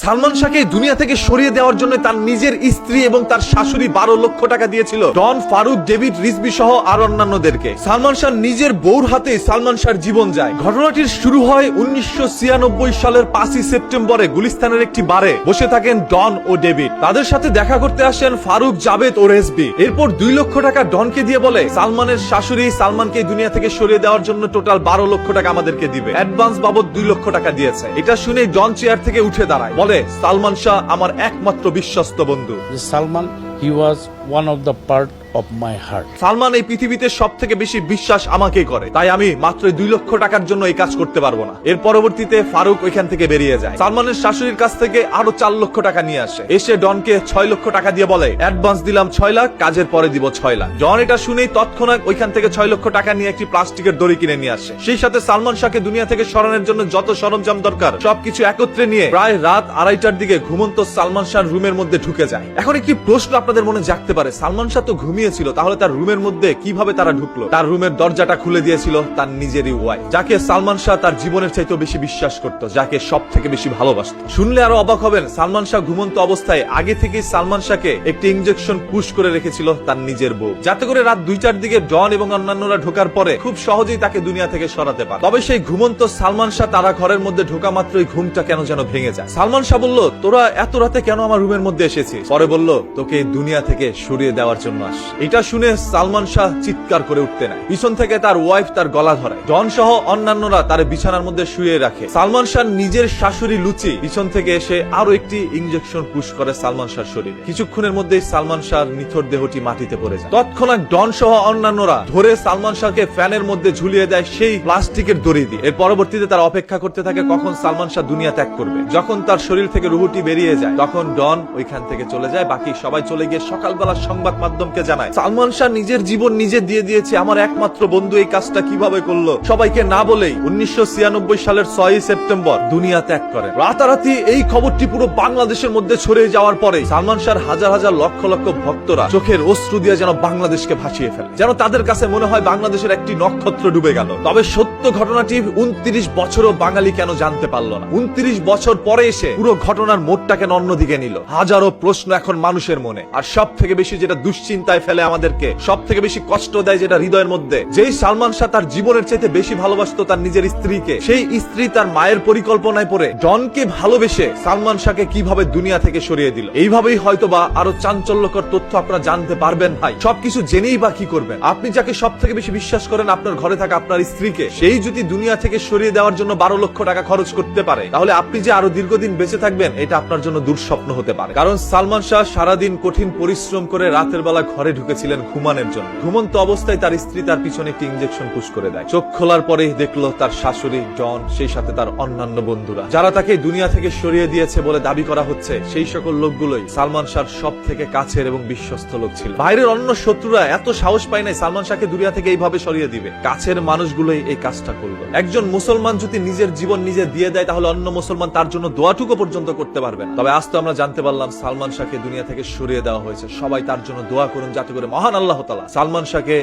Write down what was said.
সালমান শাহকে দুনিয়া থেকে সরিয়ে দেওয়ার জন্য তার নিজের স্ত্রী এবং তার শাশুড়ি 12 লক্ষ টাকা দিয়েছিল ডন, ফারুক, ডেভিড, রিজভী সহ আর অন্যান্যদেরকে। সালমান শাহ নিজের বউর হাতে সালমান শাহর জীবন যায়। ঘটনাটির শুরু হয় 1996 সালের 5ই সেপ্টেম্বরে গুলিস্তানের একটি বারে বসে থাকেন ডন ও ডেভিড। তাদের সাথে দেখা করতে আসেন ফারুক, জাবেদ ও রেজভী। এরপর 2 লক্ষ টাকা ডনকে দিয়ে বলে সালমানের শাশুড়ি সালমানকে দুনিয়া থেকে সরিয়ে দেওয়ার জন্য টোটাল 12 লক্ষ টাকা আমাদেরকে দিবে। অ্যাডভান্স বাবদ 2 লক্ষ টাকা দিয়েছে। এটা শুনে ডন চেয়ার থেকে উঠে দাঁড়ায়, বলে সালমান শাহ আমার একমাত্র বিশ্বস্ত বন্ধু। Salman, he was one of the part of my heart. Salman এই পৃথিবীতে সব থেকে বেশি বিশ্বাস আমাকেই করে, তাই আমি মাত্র 2 লক্ষ টাকার জন্য এই কাজ করতে পারবো না। এর পরবর্তীতে ফারুক ওইখান থেকে বেরিয়ে যায়। সালমানের শাশুড়ির কাছ থেকে আরো 4 লক্ষ টাকা নিয়ে আসে। এসে ডনকে 6 লক্ষ টাকা দিয়ে বলে অ্যাডভান্স দিলাম 6 লাখ, কাজের পরে দিব 6 লাখ। ডন এটা শুনেই তৎক্ষণাৎ ওইখান থেকে 6 লক্ষ টাকা নিয়ে একটি প্লাস্টিকের দড়ি কিনে নিয়ে আসে। সেই সাথে সালমান শাহকে দুনিয়া থেকে সরানোর জন্য যত সরঞ্জাম দরকার সবকিছু একত্রে নিয়ে প্রায় রাত 2:30টার দিকে ঘুমন্ত সালমান শাহর রুমের মধ্যে ঢুকে যায়। এখন একটি প্রশ্ন আপনাদের মনে জাগতে পারে, সালমান শাহ তো ঘুমিয়েছিল, তাহলে তার রুমের মধ্যে কিভাবে তারা ঢুকলো? তার রুমের দরজাটা খুলে দিয়েছিল তার নিজেরই ওয়াইফ, যাকে সালমান শাহ তার জীবনের চাইতেও বেশি বিশ্বাস করত, যাকে সব থেকে বেশি ভালোবাসত। শুনলে আরো অবাক হবেন, সালমান শাহ ঘুমন্ত অবস্থায় আগে থেকেই সালমান শাহকে একটি ইনজেকশন পুশ করে রেখেছিল তার নিজের বউ, যাতে করে রাত 2টার দিকে ডন এবং অন্যান্যরা ঢোকার পরে খুব সহজেই তাকে দুনিয়া থেকে সরাতে পারে। তবে সেই ঘুমন্ত সালমান শাহ তারা ঘরের মধ্যে ঢোকা মাত্রই ঘুমটা কেন যেন ভেঙে যায়। সালমান শাহ বলল, তোরা এত রাতে কেন আমার রুমের মধ্যে এসেছিস? পরে বলল, তোকে দুনিয়া থেকে সরিয়ে দেওয়ার জন্য আস। এটা শুনে সালমান শাহ চিৎকার করে উঠতে নেয়। পিছন থেকে তার ওয়াইফ তার গলা ধরায়। ডন সহ অন্যান্যরা তার বিছানার মধ্যে শুয়ে রাখে। সালমান শাহ নিজের শাশুড়ি লুচি পিছন থেকে এসে আরো একটি ইনজেকশন পুশ করে সালমান শাহর শরীরে। কিছুক্ষণের মধ্যেই সালমান শাহর নিথর দেহটি মাটিতে পড়ে যায়। তৎক্ষণাৎ ডন সহ অন্যান্যরা ধরে সালমান শাহকে ফ্যানের মধ্যে ঝুলিয়ে দেয় সেই প্লাস্টিকের দড়ি দিয়ে। এর পরবর্তীতে তারা অপেক্ষা করতে থাকে কখন সালমান শাহ দুনিয়া ত্যাগ করবে। যখন তার শরীর থেকে রুহুটি বেরিয়ে যায় তখন ডন ওইখান থেকে চলে যায়। বাকি সবাই চলে গিয়ে সকালবেলা সংবাদ মাধ্যমকে জানায় সালমান শাহ নিজের জীবন নিজে দিয়ে দিয়েছে, আমার একমাত্র বন্ধু এই কাজটা কিভাবে করলো? সবাইকে না বলেই 1996 সালের 6ই সেপ্টেম্বর দুনিয়া ত্যাগ করে। রাতারাতি এই খবরটি পুরো বাংলাদেশের মধ্যে ছড়িয়ে যাওয়ার পরে সালমান শাহর হাজার হাজার লক্ষ লক্ষ ভক্তরা চোখের অশ্রু দিয়ে যেন বাংলাদেশকে ভাসিয়ে ফেলে, যেন তাদের কাছে মনে হয় বাংলাদেশের একটি নক্ষত্র ডুবে গেল। তবে সত্য ঘটনাটি 29 বছরও বাঙালি কেন জানতে পারলো না? 29 বছর পরে এসে পুরো ঘটনার মোড়টা কেন অন্যদিকে নিল? হাজারো প্রশ্ন এখন মানুষের মনে। আর সব থেকে বেশি যেটা দুশ্চিন্তায় ফেলে আমাদেরকে, সব থেকে বেশি কষ্ট দেয় যেটা হৃদয়ের মধ্যে, যেই সালমান শাহ তার জীবনের চাইতে বেশি ভালোবাসতো তার নিজের স্ত্রীকে, সেই স্ত্রী তার মায়ের পরিকল্পনায় পড়ে ডনকে ভালোবেসে সালমান শাহকে কিভাবে দুনিয়া থেকে সরিয়ে দিল। এইভাবেই হয়তোবা আরো চাঞ্চল্যকর তথ্য আপনারা জানতে পারবেন। ভাই, সবকিছু জেনেই বা কি করবেন? আপনি যাকে সব থেকে বেশি বিশ্বাস করেন, আপনার ঘরে থাকা আপনার স্ত্রীকে, সেই যদি দুনিয়া থেকে সরিয়ে দেওয়ার জন্য 12 লক্ষ টাকা খরচ করতে পারে, তাহলে আপনি যে আরো দীর্ঘদিন বেঁচে থাকবেন এটা আপনার জন্য দুঃস্বপ্ন হতে পারে। কারণ সালমান শাহ সারাদিন কঠিন পরিশ্রম করে রাতের বেলা ঘরে ঢুকেছিলেন ঘুমানোর জন্য। ঘুমন্ত অবস্থায় তার স্ত্রী তার পিছনে একটি ইনজেকশন পুশ করে দেয়। চোখ খোলার পরেই দেখলো তার শাশুড়ি, ডন, সেই সাথে তার অন্যান্য বন্ধুরা, যারা তাকে দুনিয়া থেকে সরিয়ে দিয়েছে বলে দাবি করা হচ্ছে, সেই সকল লোকগুলোই সালমান শাহর সব থেকে কাছের এবং বিশ্বস্ত লোক ছিল। বাইরের অন্য শত্রুরা এত সাহস পায় নাই সালমান শাহকে দুনিয়া থেকে এইভাবে সরিয়ে দিবে। কাছের মানুষগুলোই এই কাজটা করলো। একজন মুসলমান যদি নিজের জীবন নিজে দিয়ে দেয়, তাহলে অন্য মুসলমান তার জন্য দোয়াটুকু পর্যন্ত করতে পারবেন। তবে আজ তো আমরা জানতে পারলাম সালমান শাহকে দুনিয়া থেকে সরিয়ে দেওয়া হয়েছে। সবাই তার জন্য দোয়া করুন, যাতে করে মহান আল্লাহ তাআলা সালমান শাহকে